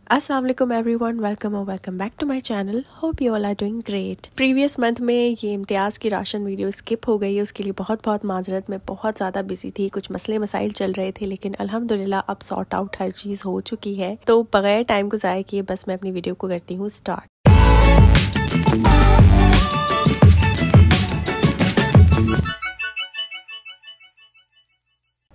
अस्सलाम वालेकुम everyone, welcome back to my channel. Hope you all are doing great. Previous month में ये इम्तियाज़ की राशन वीडियो स्किप हो गई है, उसके लिए बहुत माजरत। मैं बहुत ज़्यादा बिजी थी, कुछ मसले मसाइल चल रहे थे, लेकिन अल्हम्दुलिल्लाह अब सॉर्ट आउट हर चीज़ हो चुकी है। तो बगैर टाइम को ज़ाया किए बस मैं अपनी वीडियो को करती हूँ स्टार्ट।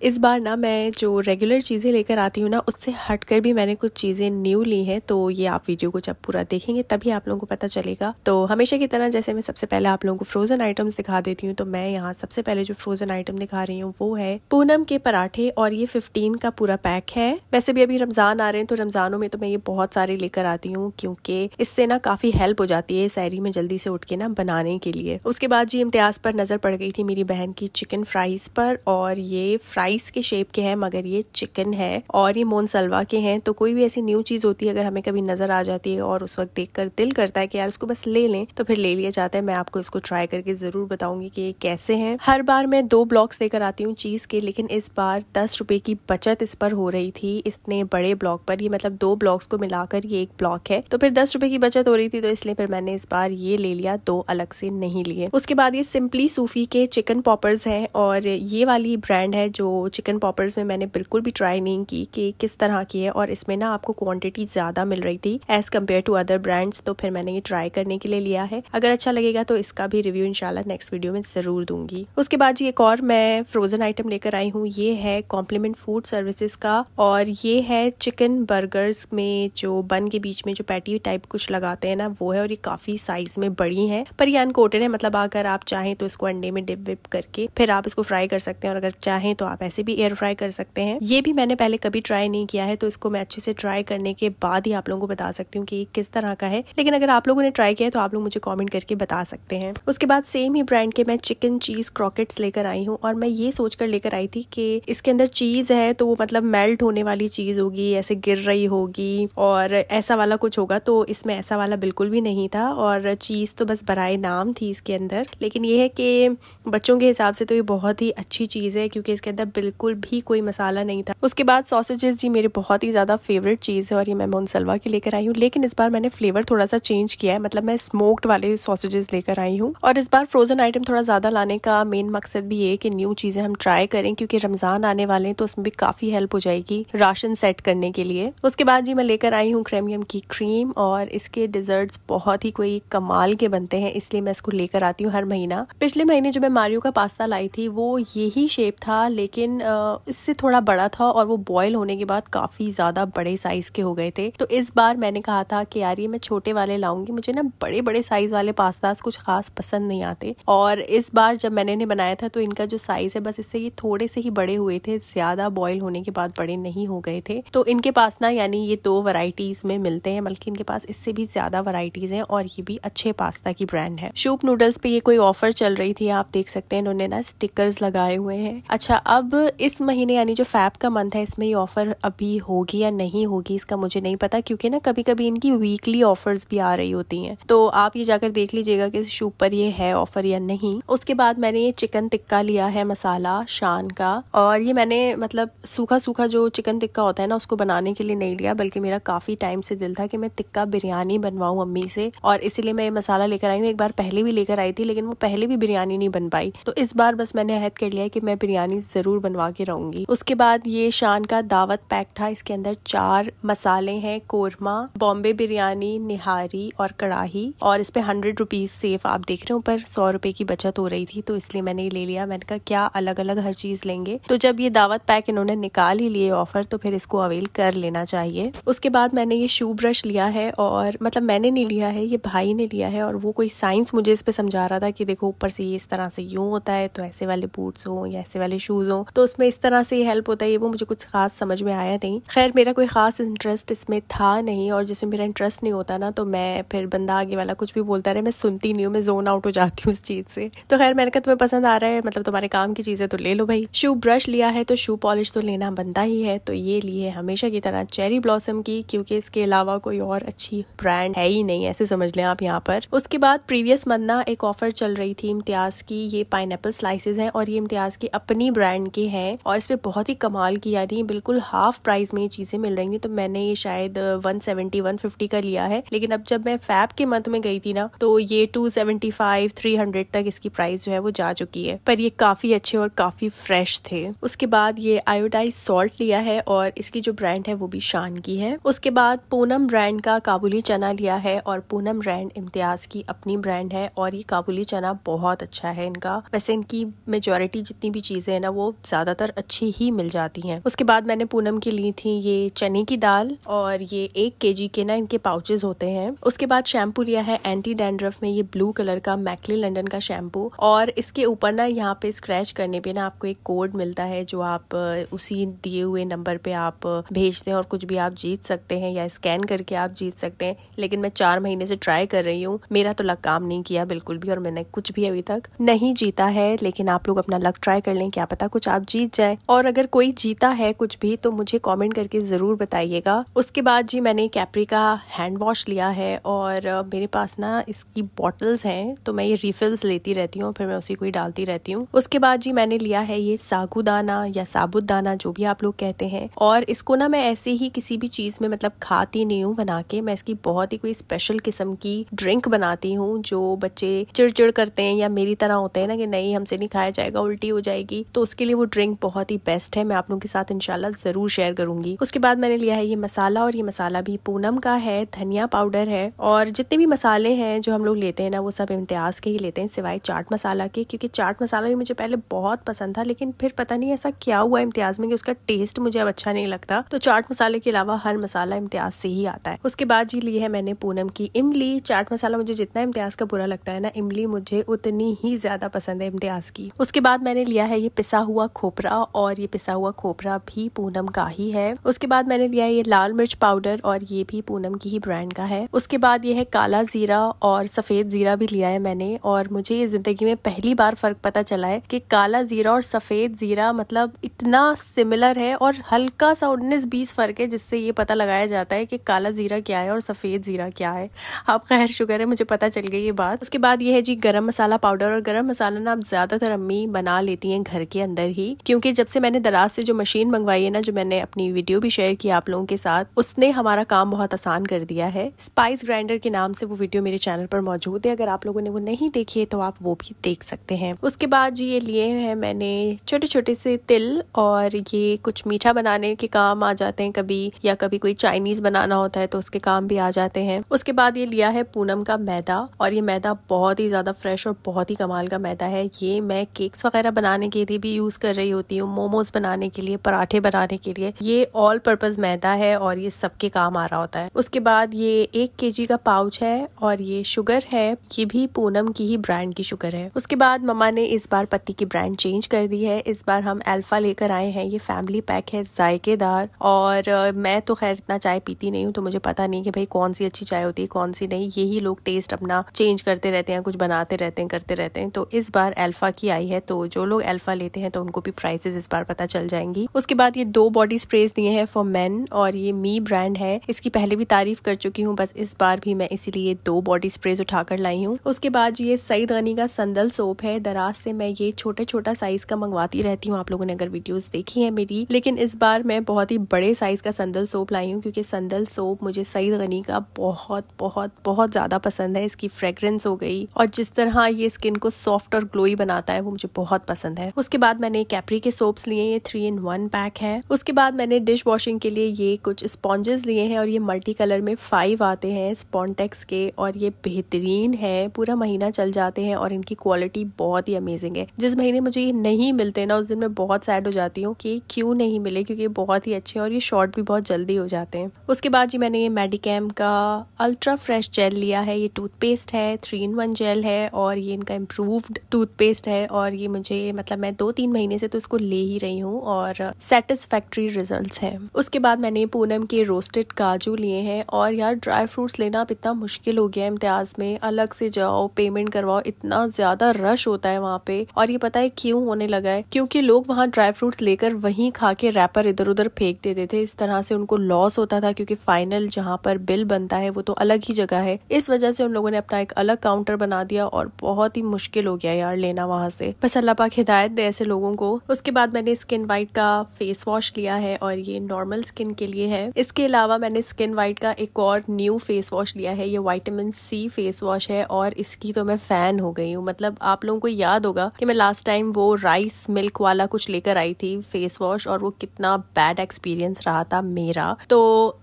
इस बार ना मैं जो रेगुलर चीज़ें लेकर आती हूँ ना, उससे हटकर भी मैंने कुछ चीज़ें न्यू ली हैं। तो ये आप वीडियो को जब पूरा देखेंगे तभी आप लोगों को पता चलेगा। तो हमेशा की तरह जैसे मैं सबसे पहले आप लोगों को फ्रोजन आइटम्स दिखा देती हूँ, तो मैं यहाँ सबसे पहले जो फ्रोजन आइटम दिखा रही हूँ वो है पूनम के पराठे, और ये 15 का पूरा पैक है। वैसे भी अभी रमजान आ रहे हैं, तो रमजानों में तो मैं ये बहुत सारे लेकर आती हूँ, क्योंकि इससे ना काफी हेल्प हो जाती है सहरी में जल्दी से उठ के ना बनाने के लिए। उसके बाद जी इम्तियाज पर नजर पड़ गई थी मेरी बहन की चिकन फ्राइज पर, और ये फ्राइज के शेप के हैं मगर ये चिकन है और ये मोनसलवा के हैं। तो कोई भी ऐसी न्यू चीज होती है अगर हमें कभी नजर आ जाती है और उस वक्त देखकर दिल करता है कि यार इसको बस ले लें, तो फिर ले लिया जाता है। मैं आपको इसको ट्राई करके जरूर बताऊंगी कि ये कैसे हैं। हर बार मैं 2 ब्लॉक्स लेकर आती हूँ चीज के, लेकिन इस बार 10 रुपए की बचत इस पर हो रही थी, इतने बड़े ब्लॉक पर। ये मतलब 2 ब्लॉक्स को मिलाकर ये 1 ब्लॉक है, तो फिर 10 रुपए की बचत हो रही थी, तो इसलिए फिर मैंने इस बार ये ले लिया, 2 अलग से नहीं लिए। उसके बाद ये सिंपली सूफी के चिकन पॉपर्स हैं, और ये वाली ब्रांड है जो चिकन पॉपर्स में मैंने बिल्कुल भी ट्राई नहीं की कि किस तरह की है, और इसमें ना आपको क्वांटिटी ज्यादा मिल रही थी as compare to other brands. तो फिर मैंने ये ट्राई करने के लिए लिया है। अगर अच्छा लगेगा तो इसका भी रिव्यू इंशाल्लाह नेक्स्ट वीडियो में जरूर दूंगी। उसके बाद जी एक और मैं फ्रोजन आइटम लेकर आई हूँ, ये है कॉम्प्लीमेंट फूड सर्विसेज का, और ये है चिकन बर्गर्स में जो बन के बीच में जो पैटी टाइप कुछ लगाते हैं ना, वो है। और ये काफी साइज में बड़ी है, पर ये अनकोटेड है, मतलब अगर आप चाहें तो इसको अंडे में डिप विप करके फिर आप इसको फ्राई कर सकते हैं, और अगर चाहें तो आप ऐसे भी एयर फ्राई कर सकते हैं। ये भी मैंने पहले कभी ट्राई नहीं किया है, तो इसको मैं अच्छे से ट्राई करने के बाद ही आप लोगों को बता सकती हूँ कि किस तरह का है। लेकिन अगर आप लोगों ने ट्राई किया है तो आप लोग मुझे कमेंट करके बता सकते हैं। उसके बाद सेम ही ब्रांड के मैं चिकन चीज क्रॉकेट्स लेकर आई हूँ, और मैं ये सोचकर लेकर आई थी कि इसके अंदर चीज है तो वो मतलब मेल्ट होने वाली चीज होगी, ऐसे गिर रही होगी और ऐसा वाला कुछ होगा। तो इसमें ऐसा वाला बिल्कुल भी नहीं था, और चीज तो बस बराए नाम थी इसके अंदर। लेकिन ये है कि बच्चों के हिसाब से तो ये बहुत ही अच्छी चीज है, क्योंकि इसके अंदर बिल्कुल भी कोई मसाला नहीं था। उसके बाद सॉसेजेस जी मेरे बहुत ही ज्यादा फेवरेट चीज है, और ये मैं मोनसलवा की लेकर आई हूँ, लेकिन इस बार मैंने फ्लेवर थोड़ा सा चेंज किया है, मतलब मैं स्मोक्ड वाले सॉसेजेस लेकर आई हूँ। और इस बार फ्रोजन आइटम थोड़ा ज्यादा लाने का मेन मकसद भी ये कि न्यू चीजें हम ट्राई करें, क्योंकि रमजान आने वाले हैं, तो उसमें भी काफी हेल्प हो जाएगी राशन सेट करने के लिए। उसके बाद जी मैं लेकर आई हूँ क्रेमियम की क्रीम, और इसके डिजर्ट्स बहुत ही कोई कमाल के बनते हैं, इसलिए मैं इसको लेकर आती हूँ हर महीना। पिछले महीने जो मैं मारियो का पास्ता लाई थी वो यही शेप था, लेकिन इससे थोड़ा बड़ा था, और वो बॉयल होने के बाद काफी ज्यादा बड़े साइज के हो गए थे। तो इस बार मैंने कहा था कि यार ये मैं छोटे वाले लाऊंगी, मुझे ना बड़े बड़े साइज वाले पास्तास कुछ खास पसंद नहीं आते। और इस बार जब मैंने इन्हें बनाया था तो इनका जो साइज है, बस इससे ये थोड़े से ही बड़े हुए थे, ज्यादा बॉयल होने के बाद बड़े नहीं हो गए थे। तो इनके पास ना यानी ये 2 वैरायटीज में मिलते हैं, बल्कि इनके पास इससे भी ज्यादा वैरायटीज हैं, और ये भी अच्छे पास्ता की ब्रांड है। शूप नूडल्स पे ये कोई ऑफर चल रही थी, आप देख सकते हैं, इन्होंने ना स्टिकर्स लगाए हुए हैं। अच्छा, अब इस महीने यानी जो फैब का मंथ है, इसमें ये ऑफर अभी होगी या नहीं होगी इसका मुझे नहीं पता, क्योंकि ना कभी कभी इनकी वीकली ऑफर्स भी आ रही होती हैं। तो आप ये जाकर देख लीजिएगा कि इस शूप पर ये है ऑफर या नहीं। उसके बाद मैंने ये चिकन टिक्का लिया है मसाला शान का, और ये मैंने मतलब सूखा सूखा जो चिकन टिक्का होता है ना, उसको बनाने के लिए नहीं लिया, बल्कि मेरा काफी टाइम से दिल था कि मैं टिक्का बिरयानी बनवाऊं अम्मी से, और इसीलिए मैं ये मसाला लेकर आई हूँ। एक बार पहले भी लेकर आई थी, लेकिन वो पहले भी बिरयानी नहीं बन पाई, तो इस बार बस मैंने अहद कर लिया है कि मैं बिरयानी जरूर बनवा के रहूंगी। उसके बाद ये शान का दावत पैक था, इसके अंदर 4 मसाले हैं, कोरमा, बॉम्बे बिरयानी, निहारी और कड़ाही, और इस पे 100 रुपीज सेफ आप देख रहे हो, ऊपर 100 रुपए की बचत हो रही थी, तो इसलिए मैंने ये ले लिया। मैंने कहा क्या अलग अलग हर चीज लेंगे, तो जब ये दावत पैक इन्होंने निकाल ही लिए ऑफर, तो फिर इसको अवेल कर लेना चाहिए। उसके बाद मैंने ये शू ब्रश लिया है, और मतलब मैंने नहीं लिया है, ये भाई ने लिया है, और वो कोई साइंस मुझे इस पे समझा रहा था कि देखो ऊपर से ये इस तरह से यूं होता है, तो ऐसे वाले बूट्स हो या ऐसे वाले शूज हो तो उसमें इस तरह से हेल्प होता है। ये वो मुझे कुछ खास समझ में आया नहीं। खैर मेरा कोई खास इंटरेस्ट इसमें था नहीं, और जिसमें मेरा इंटरेस्ट नहीं होता ना, तो मैं फिर बंदा आगे वाला कुछ भी बोलता रहे, मैं सुनती नहीं हूँ, मैं जोन आउट हो जाती हूँ उस चीज से। तो खैर मैंने कहा तुम्हें पसंद आ रहा है, मतलब तुम्हारे काम की चीज है, तो ले लो भाई। शू ब्रश लिया है तो शू पॉलिश तो लेना बनता ही है, तो ये लिए हमेशा की तरह चेरी ब्लॉसम की, क्योंकि इसके अलावा कोई और अच्छी ब्रांड है ही नहीं, ऐसे समझ लें आप यहाँ पर। उसके बाद प्रीवियस मंथ ना एक ऑफर चल रही थी इम्तियाज की, ये पाइनएप्पल स्लाइसेस हैं, और ये इम्तियाज की अपनी ब्रांड के हैं और इस पे बहुत ही कमाल की यानी बिल्कुल हाफ प्राइस में ये चीजें मिल रही थी। तो मैंने ये शायद 170-150 का लिया है, लेकिन अब जब मैं फैब के मंथ में गई थी ना तो ये 275-300 तक इसकी प्राइस जो है वो जा चुकी है, पर ये काफी अच्छे और काफी फ्रेश थे। उसके बाद ये आयोडाइज सॉल्ट लिया है और इसकी जो ब्रांड है वो भी शान की है। उसके बाद पूनम ब्रांड का काबुली चना लिया है और पूनम ब्रांड इम्तियाज की अपनी ब्रांड है और ये काबुली चना बहुत अच्छा है इनका। वैसे इनकी मेजॉरिटी जितनी भी चीजें है ना वो ज्यादातर अच्छी ही मिल जाती हैं। उसके बाद मैंने पूनम की ली थी ये चने की दाल और ये 1 kg के ना इनके पाउचेस होते हैं। उसके बाद शैम्पू लिया है एंटी डैंड्रफ में ये ब्लू कलर का मैकली लंडन का शैम्पू और इसके ऊपर ना यहाँ पे स्क्रैच करने पे ना आपको एक कोड मिलता है जो आप उसी दिए हुए नंबर पे आप भेजते हैं और कुछ भी आप जीत सकते हैं या स्कैन करके आप जीत सकते हैं। लेकिन मैं 4 महीने से ट्राई कर रही हूँ, मेरा तो लक काम नहीं किया बिल्कुल भी और मैंने कुछ भी अभी तक नहीं जीता है। लेकिन आप लोग अपना लक ट्राई कर लें, क्या पता कुछ आप जीत जाए। और अगर कोई जीता है कुछ भी तो मुझे कमेंट करके जरूर बताइएगा। उसके बाद जी मैंने कैप्री का हैंड वॉश लिया है और मेरे पास ना इसकी बॉटल्स हैं तो मैं ये रिफिल्स लेती रहती हूँ, फिर मैं उसी को ही डालती रहती हूँ। उसके बाद जी मैंने लिया है ये सागुदाना या साबुदाना जो भी आप लोग कहते हैं और इसको ना मैं ऐसे ही किसी भी चीज में मतलब खाती नहीं हूँ बना के, मैं इसकी बहुत ही कोई स्पेशल किस्म की ड्रिंक बनाती हूँ। जो बच्चे चिड़चिड़ करते हैं या मेरी तरह होते हैं ना कि नहीं हमसे नहीं खाया जाएगा उल्टी हो जाएगी, तो उसके लिए वो ड्रिंक बहुत ही बेस्ट है। मैं आप लोगों के साथ इंशाल्लाह जरूर शेयर करूंगी। उसके बाद मैंने लिया है ये मसाला और ये मसाला भी पूनम का है, धनिया पाउडर है और जितने भी मसाले हैं जो हम लोग लेते हैं ना वो सब इम्तियाज के ही लेते हैं सिवाय चाट मसाला के, क्योंकि चाट मसाला भी मुझे पहले बहुत पसंद था लेकिन फिर पता नहीं ऐसा क्या हुआ इम्तियाज में कि उसका टेस्ट मुझे अब अच्छा नहीं लगता। तो चाट मसाले के अलावा हर मसाला इम्तियाज से ही आता है। उसके बाद जी ली है मैंने पूनम की इमली। चाट मसाला मुझे जितना इम्तियाज का बुरा लगता है ना, इमली मुझे उतनी ही ज्यादा पसंद है इम्तियाज की। उसके बाद मैंने लिया है ये पिसा हुआ खोपरा और ये पिसा हुआ खोपरा भी पूनम का ही है। उसके बाद मैंने लिया है ये लाल मिर्च पाउडर और ये भी पूनम की ही ब्रांड का है। उसके बाद ये है काला जीरा और सफेद जीरा भी लिया है मैंने और मुझे ये जिंदगी में पहली बार फर्क पता चला है कि काला जीरा और सफेद जीरा मतलब इतना सिमिलर है और हल्का सा 19-20 फर्क है, जिससे ये पता लगाया जाता है कि काला जीरा क्या है और सफेद जीरा क्या है। आप खैर शुक्र है मुझे पता चल गई ये बात। उसके बाद ये है जी गरम मसाला पाउडर और गरम मसाला ना अब ज्यादातर अम्मी बना लेती हैं घर के अंदर ही, क्योंकि जब से मैंने दराज से जो मशीन मंगवाई है ना, जो मैंने अपनी वीडियो भी शेयर की आप लोगों के साथ, उसने हमारा काम बहुत आसान कर दिया है। स्पाइस ग्राइंडर के नाम से वो वीडियो मेरे चैनल पर मौजूद है, अगर आप लोगों ने वो नहीं देखी है तो आप वो भी देख सकते हैं। उसके बाद जी ये लिए हैं मैंने छोटे छोटे से तिल और ये कुछ मीठा बनाने के काम आ जाते हैं कभी, या कभी कोई चाइनीज बनाना होता है तो उसके काम भी आ जाते हैं। उसके बाद ये लिया है पूनम का मैदा और ये मैदा बहुत ही ज्यादा फ्रेश और बहुत ही कमाल का मैदा है। ये मैं केक्स वगैरह बनाने के लिए भी यूज कर रही होती हूँ, मोमोज बनाने के लिए, पराठे बनाने के लिए। ये ऑल पर्पज मैदा है और ये सबके काम आ रहा होता है। उसके बाद ये 1 kg का पाउच है और ये शुगर है, ये भी पूनम की ही ब्रांड की शुगर है। उसके बाद मम्मा ने इस बार पत्ती की ब्रांड चेंज कर दी है, इस बार हम अल्फा लेकर आए हैं। ये फैमिली पैक है, जायकेदार, और मैं तो खैर इतना चाय पीती नहीं हूँ तो मुझे पता नहीं कि भाई कौन सी अच्छी चाय होती है कौन सी नहीं। यही लोग टेस्ट अपना चेंज करते रहते हैं, कुछ बनाते रहते हैं, करते रहते हैं। तो इस बार अल्फा की आई है, तो जो लोग अल्फा लेते हैं तो उनको भी प्राइसेस इस बार पता चल जाएंगी। उसके बाद ये 2 बॉडी स्प्रेज दिए हैं फॉर मेन और ये मी ब्रांड है। इसकी पहले भी तारीफ कर चुकी हूँ, बस इस बार भी मैं इसीलिए 2 बॉडी स्प्रेज उठाकर लाई हूँ। उसके बाद ये सईद गनी का संदल सोप है। दराज से मैं ये छोटा साइज का मंगवाती रहती हूँ, आप लोगों ने अगर वीडियोस देखी है मेरी, लेकिन इस बार मैं बहुत ही बड़े साइज का संदल सोप लाई हूँ क्योंकि संदल सोप मुझे सईद गनी का बहुत बहुत बहुत ज्यादा पसंद है। इसकी फ्रेग्रेंस हो गई और जिस तरह ये स्किन को सॉफ्ट और ग्लोई बनाता है वो मुझे बहुत पसंद है। उसके बाद मैंने कैप्री के सोप्स लिए, ये 3-in-1 पैक है। उसके बाद मैंने डिश वॉशिंग के लिए ये कुछ स्पॉन्जेस लिए हैं और ये मल्टी कलर में 5 आते हैं स्पॉन्टेक्स के और ये बेहतरीन है, पूरा महीना चल जाते हैं और इनकी क्वालिटी बहुत ही अमेजिंग है। जिस महीने मुझे ये नहीं मिलते ना उस दिन मैं बहुत सैड हो जाती हूँ कि क्यों नहीं मिले, क्योंकि बहुत ही अच्छे और ये शॉर्ट भी बहुत जल्दी हो जाते हैं। उसके बाद जी मैंने ये मेडिकैम का अल्ट्रा फ्रेश जेल लिया है। ये टूथपेस्ट है, 3-in-1 जेल है और ये इनका इम्प्रूव्ड टूथपेस्ट है और ये मुझे मतलब मैं 2-3 महीने से तो इसको ले ही रही हूँ और सेटिस्फैक्ट्री रिजल्ट्स हैं। उसके बाद मैंने पूनम के रोस्टेड काजू लिए हैं और यार ड्राई फ्रूट्स लेना अब इतना मुश्किल हो गया है इम्तियाज में, अलग से जाओ पेमेंट करवाओ, इतना ज्यादा रश होता है वहाँ पे। और ये पता है क्यों होने लगा है, क्योंकि लोग वहाँ ड्राई फ्रूट्स लेकर वहीं खा के रैपर इधर उधर फेंक देते थे। इस तरह से उनको लॉस होता था क्योंकि फाइनल जहाँ पर बिल बनता है वो तो अलग ही जगह है। इस वजह से उन लोगों ने अपना एक अलग काउंटर बना दिया और बहुत ही मुश्किल हो गया यार लेना वहाँ से। बस अल्लाह पाक हिदायत दे ऐसे लोगों को उसके बाद मैंने स्किन वाइट का फेस वॉश लिया है और ये नॉर्मल स्किन के लिए है। इसके अलावा मैंने स्किन वाइट का एक और न्यू फेस वॉश लिया है, ये विटामिन सी फेस वॉश है और इसकी तो मैं फैन हो गई हूँ। मतलब आप लोगों को याद होगा कि मैं लास्ट टाइम वो राइस मिल्क वाला कुछ लेकर आई थी फेस वॉश और वो कितना बैड एक्सपीरियंस रहा था मेरा। तो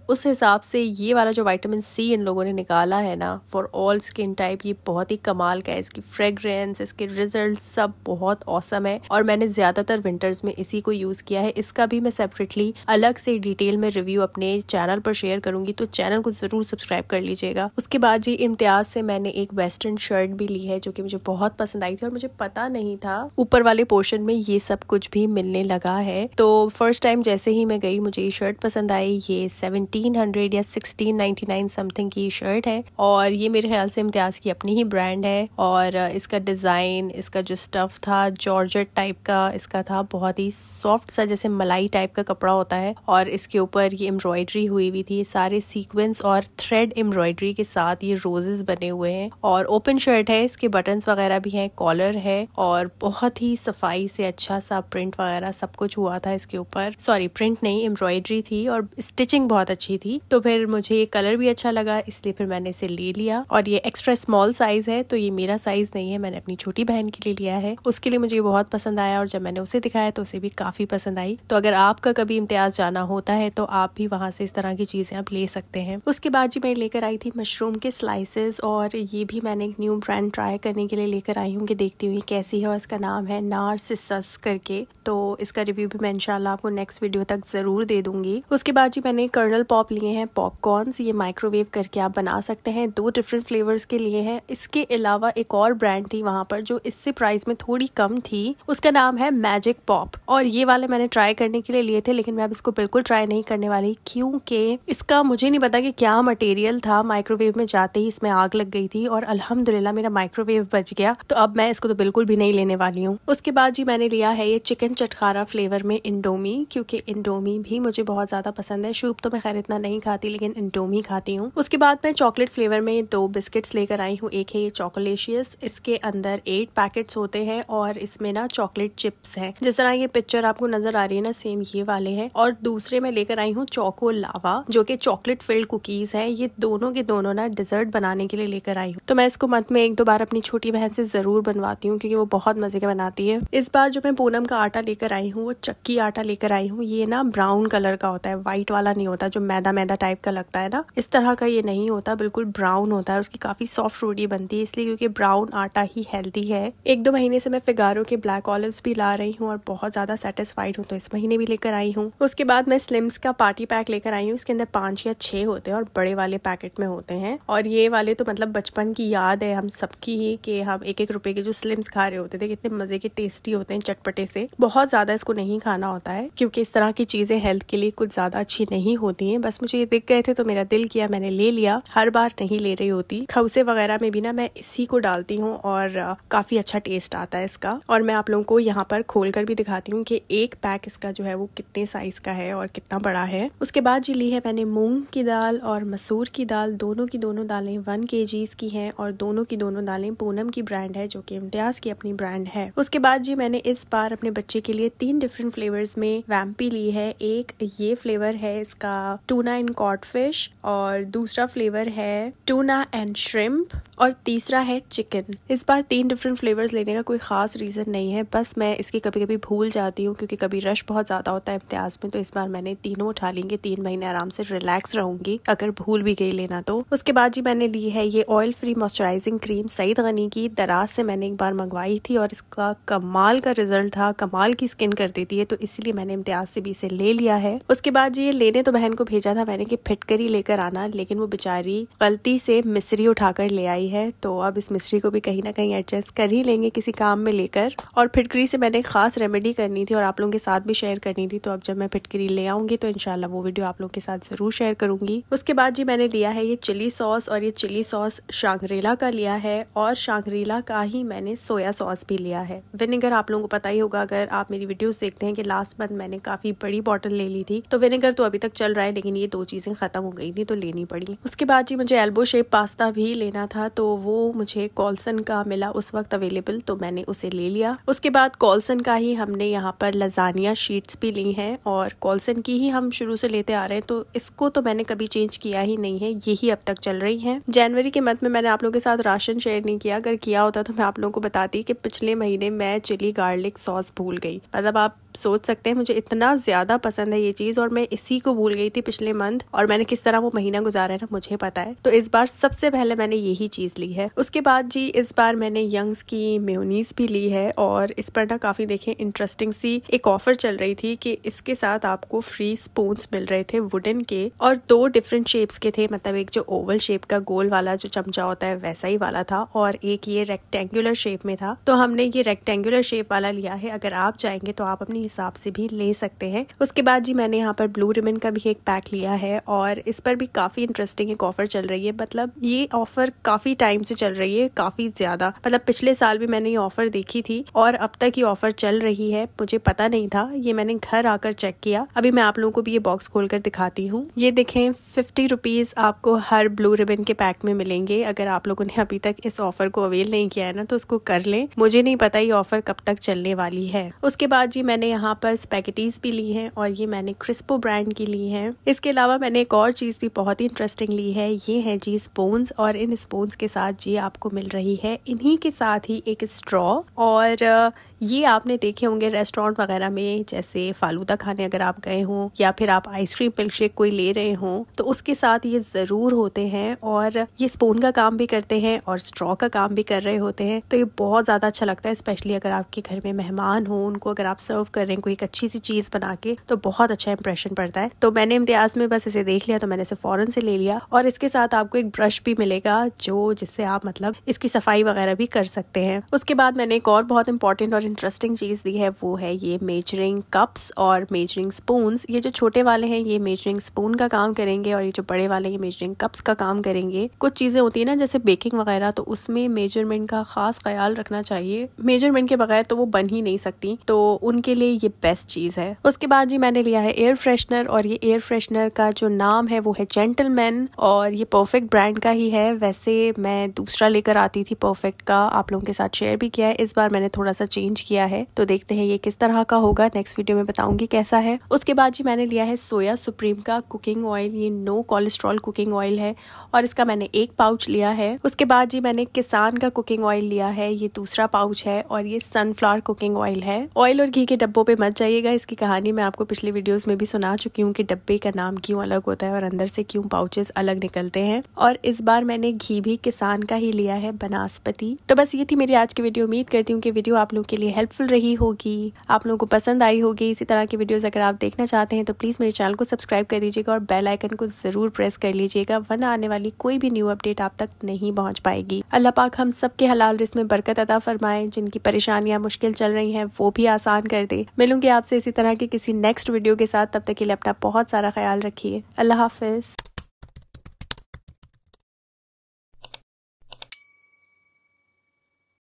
उस हिसाब से ये वाला जो विटामिन सी इन लोगों ने निकाला है ना फॉर ऑल स्किन टाइप, ये बहुत ही कमाल का है। इसकी फ्रेग्रेंस, इसके रिजल्ट सब बहुत ऑसम है और मैंने ज्यादातर विंटर्स में इसी को यूज किया है। इसका भी मैं सेपरेटली अलग से डिटेल में रिव्यू अपने चैनल पर शेयर करूंगी, तो चैनल को जरूर सब्सक्राइब कर लीजिएगा। उसके बाद जी इम्तियाज से मैंने एक वेस्टर्न शर्ट भी ली है जो कि मुझे बहुत पसंद आई थी और मुझे पता नहीं था ऊपर वाले पोर्शन में ये सब कुछ भी मिलने लगा है। तो फर्स्ट टाइम जैसे ही मैं गई मुझे ये शर्ट पसंद आई। ये 1700 या 1699 समथिंग की शर्ट है और ये मेरे ख्याल से इम्तियाज की अपनी ही ब्रांड है और इसका डिजाइन, इसका जो स्टफ था जॉर्जेट टाइप का इसका था, बहुत ही सॉफ्ट सा जैसे मलाई टाइप का कपड़ा होता है और इसके ऊपर ये एम्ब्रॉयडरी हुई हुई थी, सारे सीक्वेंस और थ्रेड एम्ब्रॉयडरी के साथ ये रोजेस बने हुए हैं और ओपन शर्ट है, इसके बटन्स वगैरह भी हैं, कॉलर है और बहुत ही सफाई से अच्छा सा प्रिंट वगैरह सब कुछ हुआ था इसके ऊपर। सॉरी प्रिंट नहीं, एम्ब्रॉयडरी थी और स्टिचिंग बहुत अच्छी थी। तो फिर मुझे ये कलर भी अच्छा लगा इसलिए फिर मैंने इसे ले लिया और ये एक्स्ट्रा स्मॉल साइज है, तो ये मेरा साइज नहीं है, मैंने अपनी छोटी बहन के लिए लिया है। उसके लिए मुझे ये बहुत पसंद आया और जब मैंने उसे दिखाया तो उसे भी काफी पसंद आई। तो अगर आपका कभी इम्तियाज जाना होता है तो आप भी वहां से इस तरह की चीजें आप ले सकते हैं। उसके बाद जी मैं लेकर आई थी मशरूम के स्लाइसेस और ये भी मैंने एक न्यू ब्रांड ट्राई करने के लिए लेकर आई हूँ कि देखती हूँ कैसी है और इसका नाम है नारसिसस करके। तो इसका रिव्यू भी मैं इंशाल्लाह आपको नेक्स्ट वीडियो तक जरूर दे दूंगी। उसके बाद जी मैंने कर्नल पॉप लिए हैं पॉपकॉर्न्स, ये माइक्रोवेव करके आप बना सकते हैं, 2 डिफरेंट फ्लेवर्स के लिए हैं। इसके अलावा एक और ब्रांड थी वहां पर जो इससे प्राइस में थोड़ी कम थी, उसका नाम है मैजिक पॉप और ये वाले मैंने ट्राई करने के लिए लिए थे लेकिन मैं अब इसको बिल्कुल ट्राई नहीं करने वाली क्योंकि इसका मुझे नहीं पता कि क्या मटेरियल था। माइक्रोवेव में जाते ही इसमें आग लग गई थी और अल्हम्दुलिल्लाह मेरा माइक्रोवेव बच गया, तो अब मैं इसको तो बिल्कुल भी नहीं लेने वाली हूँ। उसके बाद जी मैंने लिया है ये चिकन चटखारा फ्लेवर में इंडोमी, क्योंकि इंडोमी भी मुझे बहुत ज्यादा पसंद है। सूप तो मैं खैर इतना नहीं खाती लेकिन इंडोमी खाती हूँ। उसके बाद मैं चॉकलेट फ्लेवर में 2 बिस्किट्स लेकर आई हूँ। एक है ये चॉकोलेशियस, इसके अंदर 8 पैकेट्स होते हैं और इसमें ना चॉकलेट चिप्स हैं, जिस तरह ये पिक्चर आपको नजर आ रही है ना सेम ये वाले हैं। और दूसरे में लेकर आई हूँ चोको लावा जो कि चॉकलेट फिल्ड कुकीज है। ये दोनों के दोनों ना डिजर्ट बनाने के लिए लेकर आई हूँ, तो मैं इसको मंथ में 1-2 बार अपनी छोटी बहन से जरूर बनवाती हूँ क्योंकि वो बहुत मजे का बनाती है। इस बार जो मैं पूनम का आटा लेकर आई हूँ वो चक्की आटा लेकर आई हूँ। ये ना ब्राउन कलर का होता है, व्हाइट वाला नहीं होता जो मैदा मैदा टाइप का लगता है ना, इस तरह का ये नहीं होता, बिल्कुल ब्राउन होता है। उसकी काफी सॉफ्ट रोटी बनती है इसलिए क्योंकि ब्राउन आटा ही हेल्दी है। 1-2 महीने से मैं फिगारो के ब्लैक ऑलिव्स भी ला रही हूँ और बहुत ज्यादा सेटिस्फाइड हूँ, तो इस महीने भी लेकर आई हूँ। उसके बाद मैं स्लिम्स का पार्टी पैक लेकर आई हूँ। इसके अंदर 5 या 6 होते हैं और बड़े वाले पैकेट में होते हैं और ये वाले तो मतलब बचपन की याद है हम सबकी ही कि हम 1-1 रुपए के जो स्लिम्स खा रहे होते थे, कितने मजे के टेस्टी होते हैं, चटपटे से। बहुत ज्यादा इसको नहीं खाना होता है क्योंकि इस तरह की चीजें हेल्थ के लिए कुछ ज्यादा अच्छी नहीं होती हैं। बस मुझे ये दिख गए थे तो मेरा दिल किया, मैंने ले लिया। हर बार नहीं ले रही होती, खौसे वगैरह में भी ना मैं इसी को डालती हूँ और काफी अच्छा टेस्ट आता है इसका। और मैं आप लोगों को यहाँ पर खोल कर भी दिखाती हूँ कि एक पैक इसका जो है वो कितने साइज का है और कितना बड़ा है। उसके बाद जी ली है मैंने मूंग की दाल और मसूर की दाल, दोनों की दोनों दालें 1 kg की हैं और दोनों की दोनों दालें पूनम की ब्रांड है जो कि इम्तियाज की अपनी ब्रांड है। उसके बाद जी मैंने इस बार अपने बच्चे के लिए 3 डिफरेंट फ्लेवर्स में वैम्पी ली है। एक ये फ्लेवर है इसका टूना एंड कॉड फिश और दूसरा फ्लेवर है टूना एंड श्रिम्प और तीसरा है चिकन। इस बार 3 डिफरेंट फ्लेवर्स लेने का कोई खास रीजन नहीं है, बस मैं इसकी कभी कभी भूल जाती हूँ क्योंकि कभी रश बहुत ज्यादा होता है इम्तियाज में, तो इस बार मैंने तीनों उठा लेंगे। 3 महीने आराम से रिलैक्स रहूंगी अगर भूल भी गई लेना तो। उसके बाद जी मैंने ली है ये oil free moisturising cream Saeed Ghani की। दराज से मैंने एक बार मंगवाई थी और इसका कमाल का रिजल्ट था, कमाल की स्किन कर देती है, तो इसलिए मैंने इम्तियाज से भी इसे ले लिया है। उसके बाद जी ये लेने तो बहन को भेजा था मैंने कि फिटकरी लेकर आना, लेकिन वो बेचारी गलती से मिस्री उठाकर ले आई है, तो अब इस मिस्री को भी कहीं ना कहीं एडजस्ट कर ही लेंगे किसी काम में लेकर। और फिटकरी से मैंने खास रेमेडी करनी थी और आप लोगों के साथ भी शेयर करनी थी, तो अब जब मैं फिटकरी ले आऊंगी तो इंशाल्लाह वो वीडियो आप लोगों के साथ जरूर शेयर करूंगी। उसके बाद जी मैंने लिया है ये चिली सॉस और ये चिली सॉस शांग्रीला का लिया है और शांग्रीला का ही मैंने सोया सॉस भी लिया है। विनेगर आप लोगों को पता ही होगा अगर आप मेरी वीडियोस देखते हैं कि लास्ट मंथ मैंने काफी बड़ी बॉटल ले ली थी, तो विनेगर तो अभी तक चल रहा है लेकिन लेकिन ये 2 चीज़ें ख़त्म हो गई थी तो लेनी पड़ी। उसके बाद जी मुझे एल्बो शेप पास्ता भी लेना था, तो वो मुझे कॉल्सन का मिला उस वक्त अवेलेबल, तो मैंने उसे ले लिया। उसके बाद कॉल्सन का ही हमने यहाँ पर लजानिया शीट्स भी ली हैं और कॉल्सन की ही हम शुरू से लेते आ रहे हैं, तो इसको तो मैंने कभी चेंज किया ही नहीं है, यही अब तक चल रही है। जनवरी के मंथ में मैंने आप लोगों के साथ राशन शेयर नहीं किया, अगर किया होता तो मैं आप लोगों को बताती कि पिछले महीने मैं चिली गार्लिक सॉस भूल गई। मतलब आप सोच सकते हैं मुझे इतना ज्यादा पसंद है ये चीज और मैं इसी को भूल गई थी पिछले मंथ, और मैंने किस तरह वो महीना गुजारा है ना मुझे पता है। तो इस बार सबसे पहले मैंने यही चीज ली है। उसके बाद जी इस बार मैंने यंग्स की मेयोनीज भी ली है और इस पर ना काफी देखें इंटरेस्टिंग सी एक ऑफर चल रही थी कि इसके साथ आपको फ्री स्पून्स मिल रहे थे वुडन के, और 2 डिफरेंट शेप्स के थे। मतलब एक जो ओवल शेप का गोल वाला जो चमचा होता है वैसा ही वाला था, और एक ये रेक्टेंगुलर शेप में था। तो हमने ये रेक्टेंगुलर शेप वाला लिया है। अगर आप चाहेंगे तो आप अपने हिसाब से भी ले सकते हैं। उसके बाद जी मैंने यहाँ पर ब्लू रिबन का भी एक पैक लिया है और इस पर भी काफी इंटरेस्टिंग एक ऑफर चल रही है। मतलब ये ऑफर काफी टाइम से चल रही है, काफी ज्यादा। मतलब पिछले साल भी मैंने ये ऑफर देखी थी और अब तक ये ऑफर चल रही है, मुझे पता नहीं था। ये मैंने घर आकर चेक किया। अभी मैं आप लोगों को भी ये बॉक्स खोलकर दिखाती हूँ। ये देखें 50 रुपीज आपको हर ब्लू रिबन के पैक में मिलेंगे। अगर आप लोगों ने अभी तक इस ऑफर को अवेल नहीं किया है ना तो उसको कर लें। मुझे नहीं पता ये ऑफर कब तक चलने वाली है। उसके बाद जी मैंने यहाँ पर स्पैगेटीज भी ली हैं और ये मैंने क्रिस्पो ब्रांड की ली हैं। इसके अलावा मैंने एक और चीज भी बहुत ही इंटरेस्टिंग ली है। ये है जी स्पून्स, और इन स्पून्स के साथ जी आपको मिल रही है इन्हीं के साथ ही एक स्ट्रॉ। और ये आपने देखे होंगे रेस्टोरेंट वगैरह में, जैसे फालूदा खाने अगर आप गए हों या फिर आप आइसक्रीम मिल्कशेक कोई ले रहे हों तो उसके साथ ये जरूर होते हैं। और ये स्पून का काम भी करते हैं और स्ट्रॉ का काम भी कर रहे होते हैं। तो ये बहुत ज्यादा अच्छा लगता है, स्पेशली अगर आपके घर में मेहमान हो, उनको अगर आप सर्व कर रहे हैं कोई एक अच्छी सी चीज बना के, तो बहुत अच्छा इंप्रेशन पड़ता है। तो मैंने इम्तियाज में बस इसे देख लिया तो मैंने इसे फौरन से ले लिया। और इसके साथ आपको एक ब्रश भी मिलेगा जो जिससे आप मतलब इसकी सफाई वगैरह भी कर सकते हैं। उसके बाद मैंने एक और बहुत इंपॉर्टेंट और इंटरेस्टिंग चीज दी है, वो है ये मेजरिंग कप्स और मेजरिंग स्पून्स। ये जो छोटे वाले हैं ये मेजरिंग स्पून का काम करेंगे और ये जो बड़े वाले ये मेजरिंग कप्स का काम करेंगे। कुछ चीजें होती है ना जैसे बेकिंग वगैरह, तो उसमें मेजरमेंट का खास ख्याल रखना चाहिए। मेजरमेंट के बगैर तो वो बन ही नहीं सकती, तो उनके लिए ये बेस्ट चीज है। उसके बाद जी मैंने लिया है एयर फ्रेशनर, और ये एयर फ्रेशनर का जो नाम है वो है जेंटलमैन, और ये परफेक्ट ब्रांड का ही है। वैसे मैं दूसरा लेकर आती थी परफेक्ट का, आप लोगों के साथ शेयर भी किया है। इस बार मैंने थोड़ा सा चेंज किया है, तो देखते हैं ये किस तरह का होगा। नेक्स्ट वीडियो में बताऊंगी कैसा है। उसके बाद जी मैंने लिया है सोया सुप्रीम का कुकिंग ऑयल। ये नो कोलेस्ट्रॉल कुकिंग ऑयल है और इसका मैंने 1 पाउच लिया है। उसके बाद जी मैंने किसान का कुकिंग ऑयल लिया है, ये दूसरा पाउच है, और ये सनफ्लावर कुकिंग ऑयल है। ऑयल और घी के डब्बों पे मत जाइएगा, इसकी कहानी मैं आपको पिछले वीडियोस में भी सुना चुकी हूँ कि डब्बे का नाम क्यों अलग होता है और अंदर से क्यों पाउचेस अलग निकलते हैं। और इस बार मैंने घी भी किसान का ही लिया है, बनास्पति। तो बस ये थी मेरी आज की वीडियो। उम्मीद करती हूँ कि वीडियो आप लोगों के लिए हेल्पफुल रही होगी, आप लोगों को पसंद आई होगी। इसी तरह की वीडियोस अगर आप देखना चाहते हैं तो प्लीज मेरे चैनल को सब्सक्राइब कर दीजिएगा और बेल आइकन को जरूर प्रेस कर लीजिएगा, वरना आने वाली कोई भी न्यू अपडेट आप तक नहीं पहुंच पाएगी। अल्लाह पाक हम सबके हलाल रिज़्क में बरकत अता फरमाए, जिनकी परेशानियां मुश्किल चल रही हैं वो भी आसान कर दे। मिलूंगी आपसे इसी तरह की किसी नेक्स्ट वीडियो के साथ, तब तक के लिए अपना बहुत सारा ख्याल रखिए। अल्लाह हाफिज।